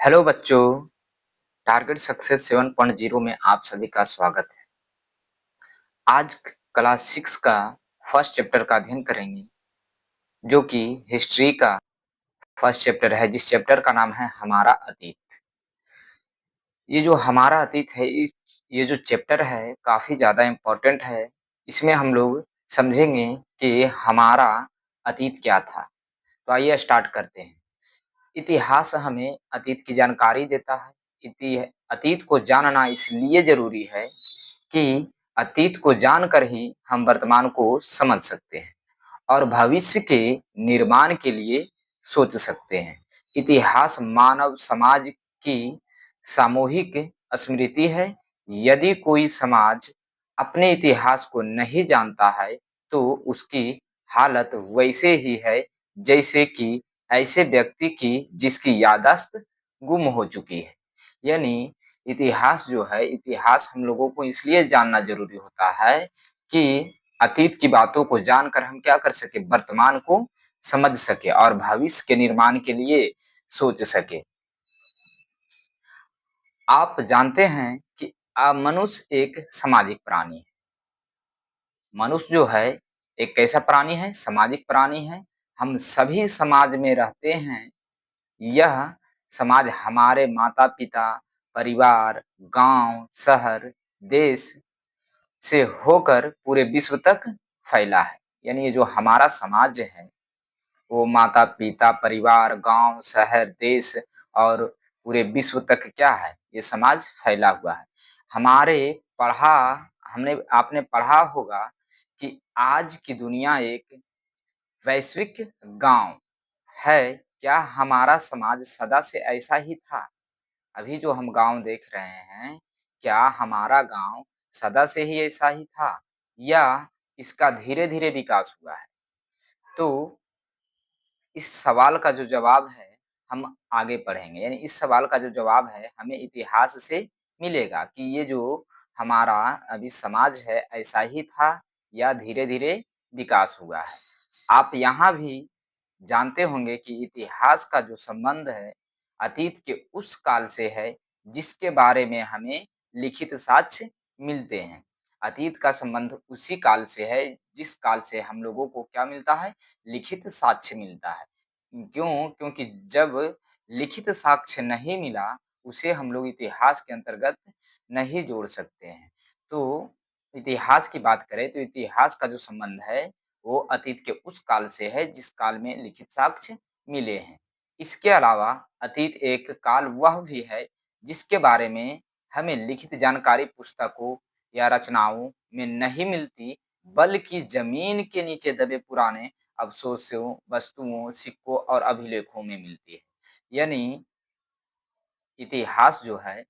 Hello बच्चों, target success 7.0 में आप सभी का स्वागत है। आज क्लास 6 का फर्स्ट चैप्टर का अध्ययन करेंगे, जो कि हिस्ट्री का फर्स्ट चैप्टर है, जिस चैप्टर का नाम है हमारा अतीत। ये जो हमारा अतीत है, ये जो चैप्टर है काफी ज्यादा इम्पोर्टेंट है। इसमें हम लोग समझेंगे कि हमारा अतीत क्या था। तो आइए स्टार्ट करते हैं। इतिहास हमें अतीत की जानकारी देता है। अतीत को जानना इसलिए जरूरी है कि अतीत को जानकर ही हम वर्तमान को समझ सकते हैं और भविष्य के निर्माण के लिए सोच सकते हैं। इतिहास मानव समाज की सामूहिक स्मृति है। यदि कोई समाज अपने इतिहास को नहीं जानता है तो उसकी हालत वैसे ही है जैसे कि ऐसे व्यक्ति की जिसकी याददाश्त गुम हो चुकी है। यानी इतिहास जो है, इतिहास हम लोगों को इसलिए जानना जरूरी होता है कि अतीत की बातों को जानकर हम क्या कर सके, वर्तमान को समझ सके और भविष्य के निर्माण के लिए सोच सके। आप जानते हैं कि मनुष्य एक सामाजिक प्राणी है। मनुष्य जो है एक कैसा प्राणी है? सामाजिक प्राणी है। हम सभी समाज में रहते हैं। यह समाज हमारे माता पिता, परिवार, गांव, शहर, देश से होकर पूरे विश्व तक फैला है। यानी ये जो हमारा समाज है वो माता पिता, परिवार, गांव, शहर, देश और पूरे विश्व तक क्या है, ये समाज फैला हुआ है। हमारे पढ़ा हमने आपने पढ़ा होगा कि आज की दुनिया एक वैश्विक गांव है। क्या हमारा समाज सदा से ऐसा ही था? अभी जो हम गांव देख रहे हैं, क्या हमारा गांव सदा से ही ऐसा ही था या इसका धीरे धीरे विकास हुआ है? तो इस सवाल का जो जवाब है हम आगे पढ़ेंगे। यानी इस सवाल का जो जवाब है हमें इतिहास से मिलेगा कि ये जो हमारा अभी समाज है ऐसा ही था या धीरे धीरे विकास हुआ है। आप यहाँ भी जानते होंगे कि इतिहास का जो संबंध है अतीत के उस काल से है जिसके बारे में हमें लिखित साक्ष्य मिलते हैं। अतीत का संबंध उसी काल से है जिस काल से हम लोगों को क्या मिलता है? लिखित साक्ष्य मिलता है। क्यों? क्योंकि जब लिखित साक्ष्य नहीं मिला उसे हम लोग इतिहास के अंतर्गत नहीं जोड़ सकते हैं। तो इतिहास की बात करें तो इतिहास का जो संबंध है वो अतीत के उस काल से है जिस काल में लिखित साक्ष्य मिले हैं। इसके अलावा अतीत एक काल वह भी है जिसके बारे में हमें लिखित जानकारी पुस्तकों या रचनाओं में नहीं मिलती, बल्कि जमीन के नीचे दबे पुराने अवशेषों, वस्तुओं, सिक्कों और अभिलेखों में मिलती है। यानी इतिहास जो है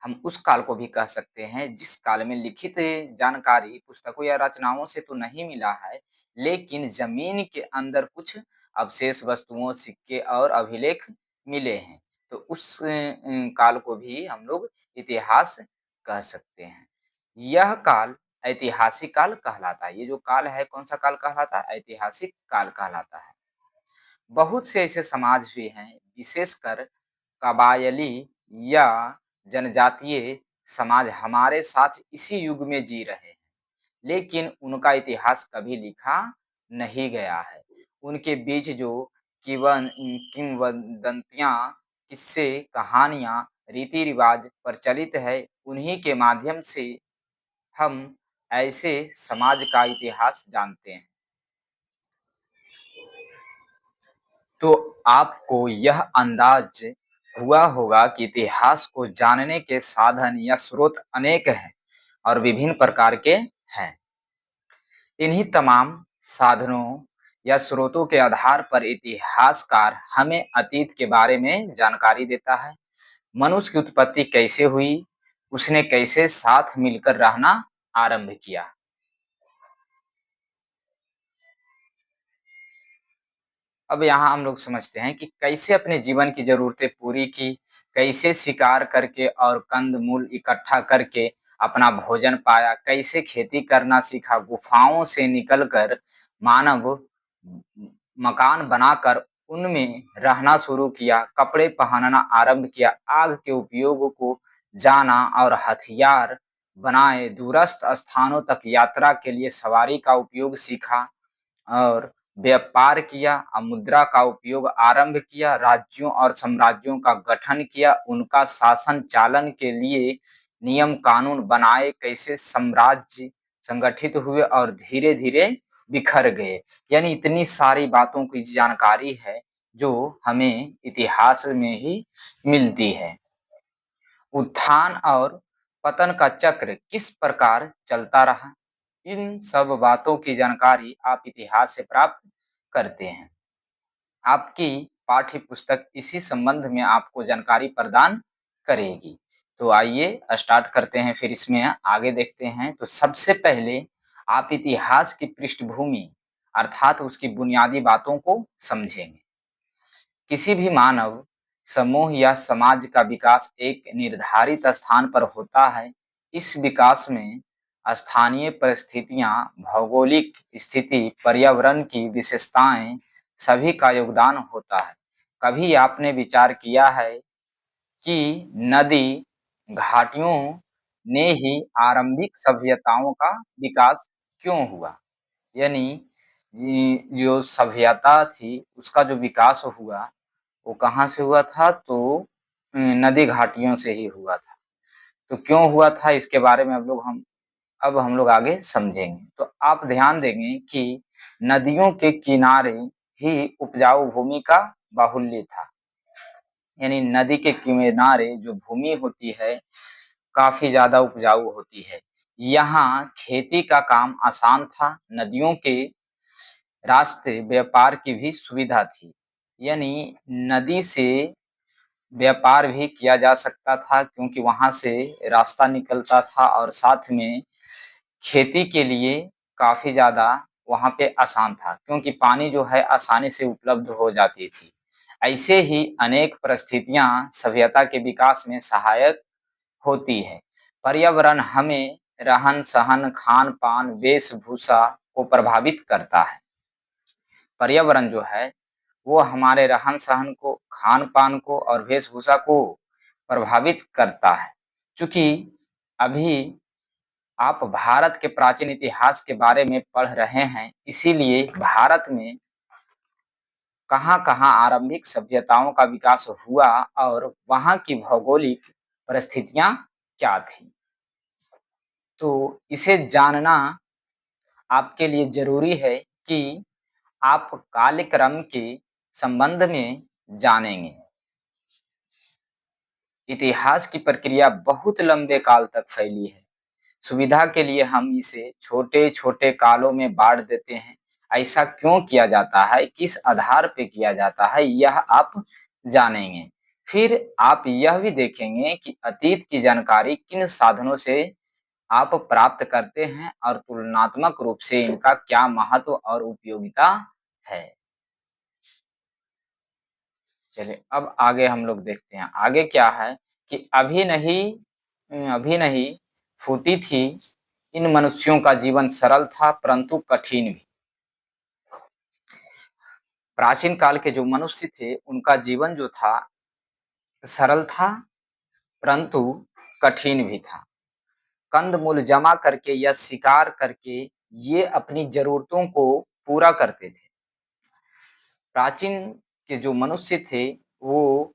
हम उस काल को भी कह सकते हैं जिस काल में लिखित जानकारी पुस्तकों या रचनाओं से तो नहीं मिला है, लेकिन जमीन के अंदर कुछ अवशेष वस्तुओं, सिक्के और अभिलेख मिले हैं। तो उस काल को भी हम लोग इतिहास कह सकते हैं। यह काल ऐतिहासिक काल कहलाता है। ये जो काल है कौन सा काल कहलाता है? ऐतिहासिक काल कहलाता है। बहुत से ऐसे समाज भी हैं, विशेषकर कबायली या जनजातीय समाज हमारे साथ इसी युग में जी रहे हैं, लेकिन उनका इतिहास कभी लिखा नहीं गया है। उनके बीच जो किंवदंतियां, किस्से, कहानियां, रीति रिवाज प्रचलित है, उन्हीं के माध्यम से हम ऐसे समाज का इतिहास जानते हैं। तो आपको यह अंदाज हुआ होगा कि इतिहास को जानने के साधन या स्रोत अनेक हैं और विभिन्न प्रकार के हैं। इन्हीं तमाम साधनों या स्रोतों के आधार पर इतिहासकार हमें अतीत के बारे में जानकारी देता है। मनुष्य की उत्पत्ति कैसे हुई, उसने कैसे साथ मिलकर रहना आरंभ किया। अब यहाँ हम लोग समझते हैं कि कैसे अपने जीवन की जरूरतें पूरी की, कैसे शिकार करके और कंद मूल इकट्ठा करके अपना भोजन पाया, कैसे खेती करना सीखा, गुफाओं से निकलकर मानव मकान बनाकर उनमें रहना शुरू किया, कपड़े पहनना आरंभ किया, आग के उपयोग को जाना और हथियार बनाए, दूरस्थ स्थानों तक यात्रा के लिए सवारी का उपयोग सीखा और व्यापार किया, मुद्रा का उपयोग आरंभ किया, राज्यों और साम्राज्यों का गठन किया, उनका शासन चालन के लिए नियम कानून बनाए, कैसे साम्राज्य संगठित हुए और धीरे-धीरे बिखर गए। यानी इतनी सारी बातों की जानकारी है जो हमें इतिहास में ही मिलती है। उत्थान और पतन का चक्र किस प्रकार चलता रहा, इन सब बातों की जानकारी आप इतिहास से प्राप्त करते हैं। आपकी पाठ्य पुस्तक इसी संबंध में आपको जानकारी प्रदान करेगी। तो आइए स्टार्ट करते हैं, फिर इसमें आगे देखते हैं। तो सबसे पहले आप इतिहास की पृष्ठभूमि अर्थात उसकी बुनियादी बातों को समझेंगे। किसी भी मानव समूह या समाज का विकास एक निर्धारित स्थान पर होता है। इस विकास में स्थानीय परिस्थितियां, भौगोलिक स्थिति, पर्यावरण की विशेषताएं सभी का योगदान होता है। कभी आपने विचार किया है कि नदी घाटियों ने ही आरंभिक सभ्यताओं का विकास क्यों हुआ? यानी जो सभ्यता थी उसका जो विकास हुआ वो कहाँ से हुआ था? तो नदी घाटियों से ही हुआ था। तो क्यों हुआ था इसके बारे में अब हम लोग आगे समझेंगे। तो आप ध्यान देंगे कि नदियों के किनारे ही उपजाऊ भूमि का बाहुल्य था। यानी नदी के किनारे जो भूमि होती है काफी ज्यादा उपजाऊ होती है। यहाँ खेती का काम आसान था। नदियों के रास्ते व्यापार की भी सुविधा थी। यानी नदी से व्यापार भी किया जा सकता था क्योंकि वहां से रास्ता निकलता था और साथ में खेती के लिए काफी ज्यादा वहां पे आसान था क्योंकि पानी जो है आसानी से उपलब्ध हो जाती थी। ऐसे ही अनेक परिस्थितियां सभ्यता के विकास में सहायक होती है। पर्यावरण हमें रहन सहन, खान पान, वेशभूषा को प्रभावित करता है। पर्यावरण जो है वो हमारे रहन सहन को, खान पान को और वेशभूषा को प्रभावित करता है। चूंकि अभी आप भारत के प्राचीन इतिहास के बारे में पढ़ रहे हैं, इसीलिए भारत में कहाँ-कहाँ आरंभिक सभ्यताओं का विकास हुआ और वहाँ की भौगोलिक परिस्थितियाँ क्या थी। तो इसे जानना आपके लिए ज़रूरी है कि आप कालक्रम के संबंध में जानेंगे। इतिहास की प्रक्रिया बहुत लंबे काल तक फैली है। सुविधा के लिए हम इसे छोटे-छोटे कालों में बाँट देते हैं। ऐसा क्यों किया जाता है, किस आधार पे किया जाता है, यह आप जानेंगे। फिर आप यह भी देखेंगे कि अतीत की जानकारी किन साधनों से आप प्राप्त करते हैं और तुलनात्मक रूप से इनका क्या महत्व और उपयोगिता है। चलिए अब आगे हम लोग देखते हैं। आगे क्या है कि अभी नहीं फूटी थी, इन मनुष्यों का जीवन सरल था परंतु कठिन भी। प्राचीन काल के जो मनुष्य थे उनका जीवन जो था सरल था परंतु कठिन भी था। कंदमूल जमा करके या शिकार करके ये अपनी जरूरतों को पूरा करते थे। प्राचीन के जो मनुष्य थे वो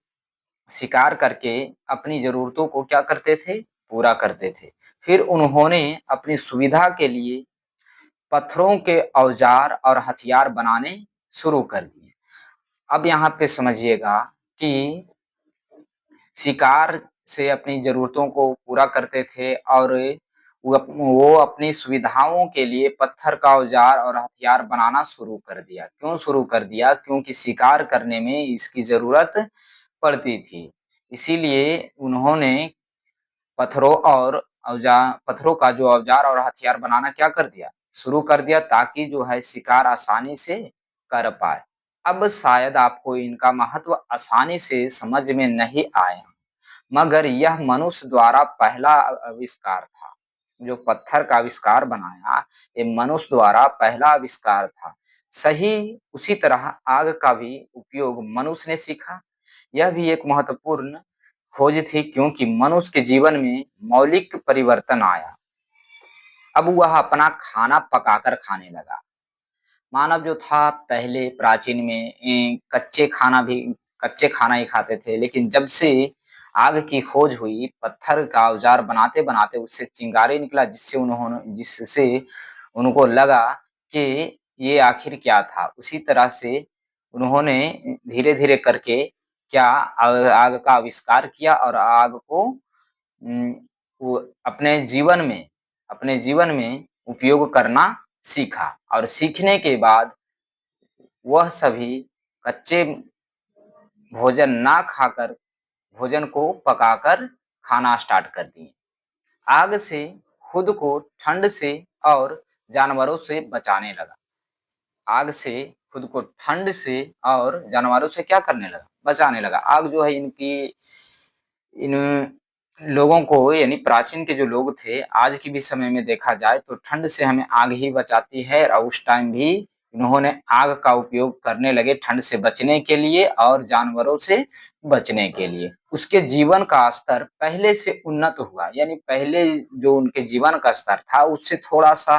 शिकार करके अपनी ज़रूरतों को क्या करते थे? पूरा करते थे। फिर उन्होंने अपनी सुविधा के लिए पत्थरों के औजार और हथियार बनाने शुरू कर दिए। अब यहाँ पे समझिएगा कि शिकार से अपनी ज़रूरतों को पूरा करते थे और वो अपनी सुविधाओं के लिए पत्थर का औजार और हथियार बनाना शुरू कर दिया। क्यों शुरू कर दिया? क्योंकि शिकार करने में इसकी ज़रूरत पड़ती थी। इसीलिए उन्होंने पत्थरों का जो औजार और हथियार बनाना क्या कर दिया? शुरू कर दिया ताकि जो है शिकार आसानी से कर पाए। अब शायद आपको इनका महत्व आसानी से समझ में नहीं आया, मगर यह मनुष्य द्वारा पहला आविष्कार था। जो पत्थर का आविष्कार बनाया, ये मनुष्य द्वारा पहला आविष्कार था। सही उसी तरह आग का भी उपयोग मनुष्य ने सीखा। यह भी एक महत्वपूर्ण खोज थी क्योंकि मनुष्य के जीवन में मौलिक परिवर्तन आया। अब वह अपना खाना पकाकर खाने लगा। मानव जो था पहले प्राचीन में कच्चे खाना ही खाते थे, लेकिन जब से आग की खोज हुई, पत्थर का औजार बनाते-बनाते उससे चिंगारी निकला जिससे उनको लगा कि ये आखिर क्या था? उसी तरह से उन्होंने धीरे-धीरे करके क्या आग का आविष्कार किया और आग को उम, वो अपने जीवन में उपयोग करना सीखा और सीखने के बाद वह सभी कच्चे भोजन ना खाकर भोजन को पकाकर खाना स्टार्ट कर दिए। आग से खुद को ठंड से और जानवरों से बचाने लगा। आग से खुद को ठंड से और जानवरों से क्या करने लगा? बचाने लगा। आग जो है इन लोगों को यानी प्राचीन के जो लोग थे, आज के भी समय में देखा जाए तो ठंड से हमें आग ही बचाती है और उस टाइम भी इन्होंने आग का उपयोग करने लगे ठंड से बचने के लिए और जानवरों से बचने के लिए। उसके जीवन का स्तर पहले से उन्नत हुआ, यानी पहले जो उनके जीवन का स्तर था उससे थोड़ा-सा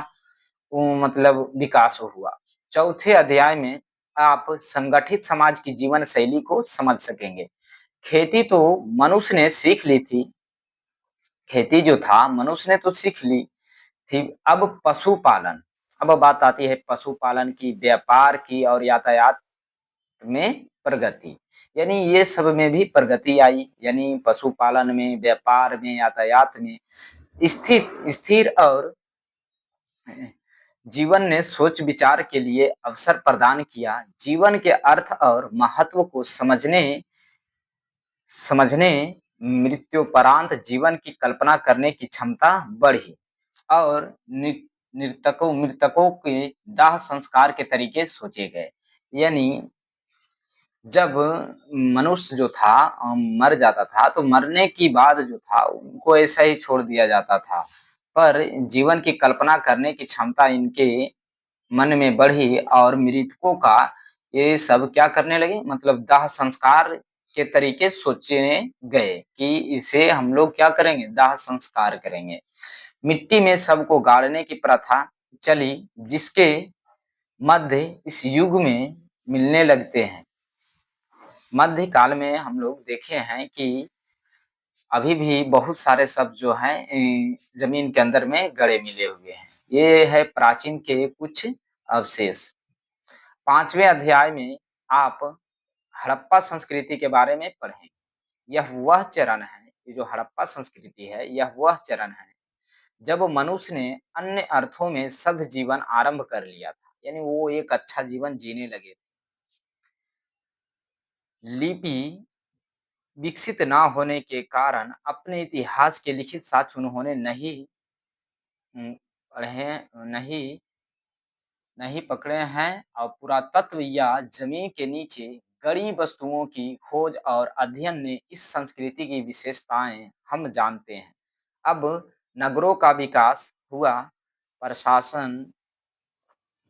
मतलब विकास हुआ। चौथे अध्याय में आप संगठित समाज की जीवन शैली को समझ सकेंगे। खेती तो मनुष्य ने सीख ली थी, खेती जो था मनुष्य ने तो सीख ली थी। अब पशुपालन, अब बात आती है पशुपालन की, व्यापार की और यातायात में प्रगति। यानी ये सब में भी प्रगति आई, यानी पशुपालन में, व्यापार में, यातायात में स्थिर और जीवन ने सोच विचार के लिए अवसर प्रदान किया। जीवन के अर्थ और महत्व को समझने मृत्युपरांत जीवन की कल्पना करने की क्षमता बढ़ी और मृतकों के दाह संस्कार के तरीके सोचे गए। यानी जब मनुष्य जो था मर जाता था तो मरने की बाद जो था उनको ऐसा ही छोड़ दिया जाता था। पर जीवन की कल्पना करने की क्षमता इनके मन में बढ़ी और मृतकों का ये सब क्या करने लगे, मतलब दाह संस्कार के तरीके सोचने गए कि इसे हम लोग क्या करेंगे, दाह संस्कार करेंगे। मिट्टी में सबको गाड़ने की प्रथा चली जिसके मध्य इस युग में मिलने लगते हैं। मध्य काल में हम लोग देखे हैं कि अभी भी बहुत सारे शब्द जो हैं जमीन के अंदर में गड़े मिले हुए हैं। ये है प्राचीन के कुछ अवशेष। 5वें अध्याय में आप हड़प्पा संस्कृति के बारे में पढ़ें। यह वह चरण है, ये जो हड़प्पा संस्कृति है, यह वह चरण है जब मनुष्य ने अन्य अर्थों में सभ्य जीवन आरंभ कर लिया था, यानी वो एक अच्छा जीवन जीने लगे थे। लिपि विकसित ना होने के कारण अपने इतिहास के लिखित साक्ष्य उन्होंने पढ़े नहीं नहीं पकड़े हैं और पुरातत्व या जमीन के नीचे गड़ी वस्तुओं की खोज और अध्ययन ने इस संस्कृति की विशेषताएं हम जानते हैं। अब नगरों का विकास हुआ, प्रशासन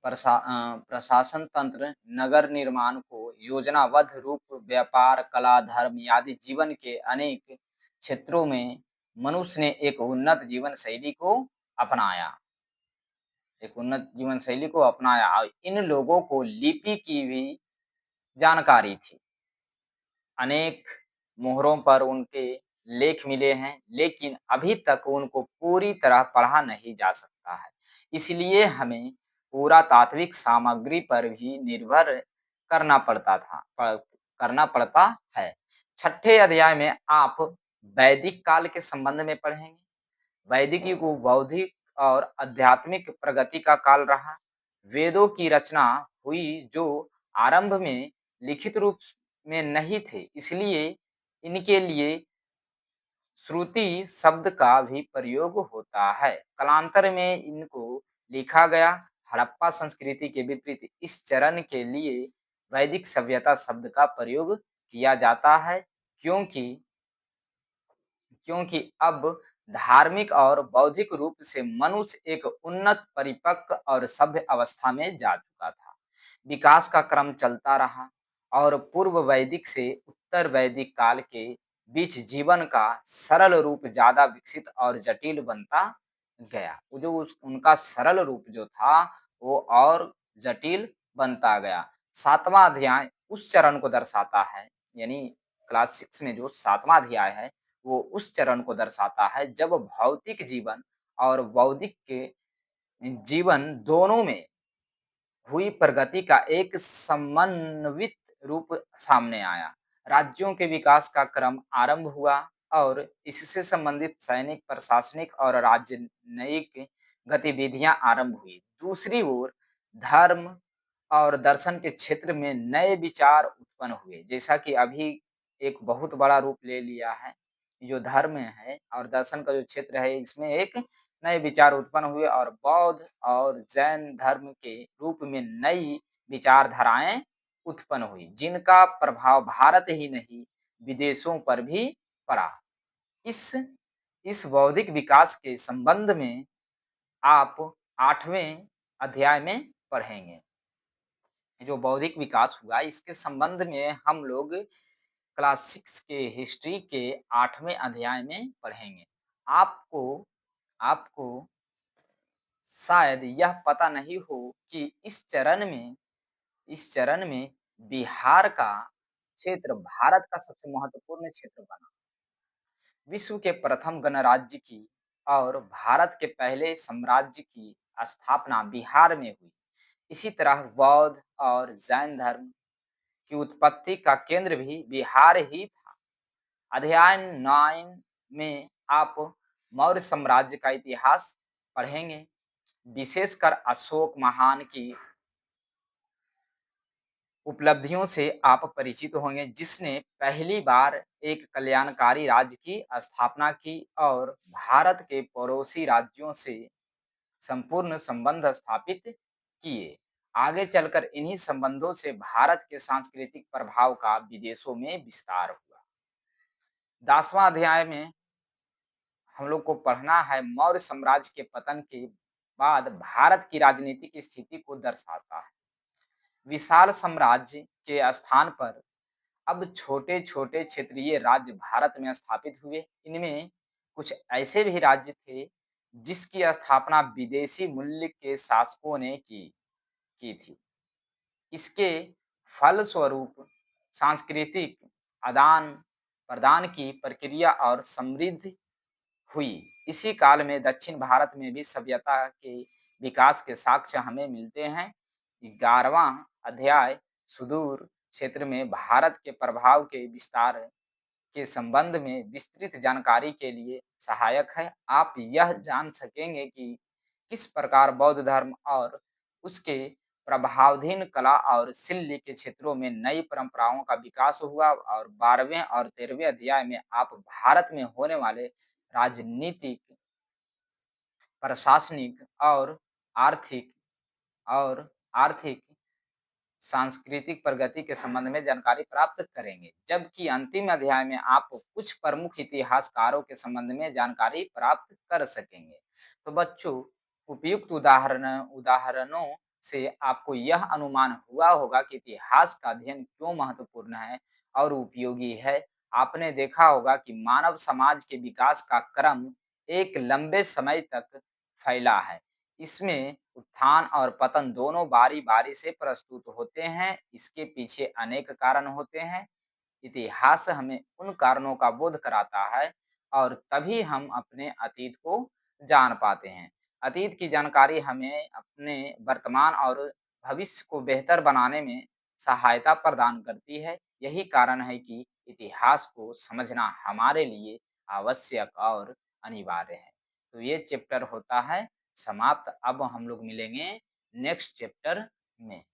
प्रशासन तंत्र नगर निर्माण को योजनाबद्ध रूप, व्यापार, कला, धर्म आदि जीवन के अनेक क्षेत्रों में मनुष्य ने एक उन्नत जीवन शैली को अपनाया और इन लोगों को लिपि की भी जानकारी थी। अनेक मोहरों पर उनके लेख मिले हैं, लेकिन अभी तक उनको पूरी तरह पढ़ा नहीं जा सकता है। इसलिए हमें पुरातात्विक सामग्री पर भी निर्भर करना पड़ता था प करना पड़ता है। छठे अध्याय में आप वैदिक काल के संबंध में पढ़ेंगे। वैदिक युग बौद्धिक और आध्यात्मिक प्रगति का काल रहा। वेदों की रचना हुई जो आरंभ में लिखित रूप में नहीं थे, इसलिए इनके लिए श्रुति शब्द का भी प्रयोग होता है। कालांतर में इनको लिखा गया। हड़प्पा संस्कृति के विपरीत इस चरण के लिए वैदिक सभ्यता शब्द का प्रयोग किया जाता है क्योंकि क्योंकि अब धार्मिक और बौद्धिक रूप से मनुष्य एक उन्नत, परिपक्व और सभ्य अवस्था में जा चुका था। विकास का क्रम चलता रहा और पूर्व वैदिक से उत्तर वैदिक काल के बीच जीवन का सरल रूप ज़्यादा विकसित और जटिल बनता गया। वो जो उस उनका सरल रूप जो था, वो और जटिल बनता गया। 7वां अध्याय उस चरण को दर्शाता है, यानी क्लास 6 में जो 7वां अध्याय है, वो उस चरण को दर्शाता है जब भौतिक जीवन और बौद्धिक के जीवन दोनों में हुई प्रगति का एक समन्वित रूप सामने आया। राज्यों के विकास का क्रम आरंभ हुआ और इससे संबंधित सैनिक, प्रशासनिक और राजनयिक गतिविधियां आरंभ हुई। दूसरी ओर धर्म और दर्शन के क्षेत्र में नए विचार उत्पन्न हुए, जैसा कि अभी एक बहुत बड़ा रूप ले लिया है। जो धर्म है और दर्शन का जो क्षेत्र है, इसमें एक नए विचार उत्पन्न हुए और बौद्ध और जैन धर्म के रूप में नई विचारधाराएं उत्पन्न हुई, जिनका प्रभाव भारत ही नहीं, विदेशों पर भी पड़ा। इस इस बौद्धिक विकास के संबंध में आप 8वें अध्याय में पढ़ेंगे। जो बौद्धिक विकास हुआ, इसके संबंध में हम लोग क्लास 6 के हिस्ट्री के 8वें अध्याय में पढ़ेंगे। आपको आपको शायद यह पता नहीं हो कि इस चरण में बिहार का क्षेत्र भारत का सबसे महत्वपूर्ण क्षेत्र बना। विश्व के प्रथम गणराज्य की और भारत के पहले साम्राज्य की स्थापना बिहार में हुई। इसी तरह बौद्ध और जैन धर्म की उत्पत्ति का केंद्र भी बिहार ही था। अध्याय 9 में आप मौर्य साम्राज्य का इतिहास पढ़ेंगे, विशेषकर अशोक महान की उपलब्धियों से आप परिचित होंगे, जिसने पहली बार एक कल्याणकारी राज्य की स्थापना की और भारत के पड़ोसी राज्यों से संपूर्ण संबंध स्थापित किए। आगे चलकर इन्हीं संबंधों से भारत के सांस्कृतिक प्रभाव का विदेशों में विस्तार हुआ। 10वां अध्याय में हम लोग को पढ़ना है, मौर्य साम्राज्य के पतन के बाद भारत की राजनीतिक स्थिति को दर्शाता है। विशाल साम्राज्य के स्थान पर अब छोटे-छोटे क्षेत्रीय राज्य भारत में स्थापित हुए। इनमें कुछ ऐसे भी राज्य थे जिसकी स्थापना विदेशी मूल्य के शासकों ने की थी। इसके फलस्वरूप सांस्कृतिक आदान-प्रदान की प्रक्रिया और समृद्धि हुई। इसी काल में दक्षिण भारत में भी सभ्यता के विकास के साक्ष्य हमें मिलते हैं। 11वां अध्याय सुदूर क्षेत्र में भारत के प्रभाव के विस्तार के संबंध में विस्तृत जानकारी के लिए सहायक है। आप यह जान सकेंगे कि किस प्रकार बौद्ध धर्म और उसके प्रभावाधीन कला और शिल्प के क्षेत्रों में नई परंपराओं का विकास हुआ। और 12वें और 13वें अध्याय में आप भारत में होने वाले राजनीतिक, प्रशासनिक आर्थिक और आर्थिक सांस्कृतिक प्रगति के संबंध में जानकारी प्राप्त करेंगे। जबकि अंतिम अध्याय में आप कुछ प्रमुख इतिहासकारों के संबंध में जानकारी प्राप्त कर सकेंगे। तो बच्चों, उपयुक्त उदाहरणों से आपको यह अनुमान हुआ होगा कि इतिहास का अध्ययन क्यों महत्वपूर्ण है और उपयोगी है। आपने देखा होगा कि मानव समाज के विकास का क्रम एक लंबे समय तक फैला है। इसमें उत्थान और पतन दोनों बारी-बारी से प्रस्तुत होते हैं। इसके पीछे अनेक कारण होते हैं। इतिहास हमें उन कारणों का बोध कराता है और तभी हम अपने अतीत को जान पाते हैं। अतीत की जानकारी हमें अपने वर्तमान और भविष्य को बेहतर बनाने में सहायता प्रदान करती है। यही कारण है कि इतिहास को समझना हमारे लिए आवश्यक और अनिवार्य है। तो ये चैप्टर होता है समाप्त। अब हम लोग मिलेंगे नेक्स्ट चैप्टर में।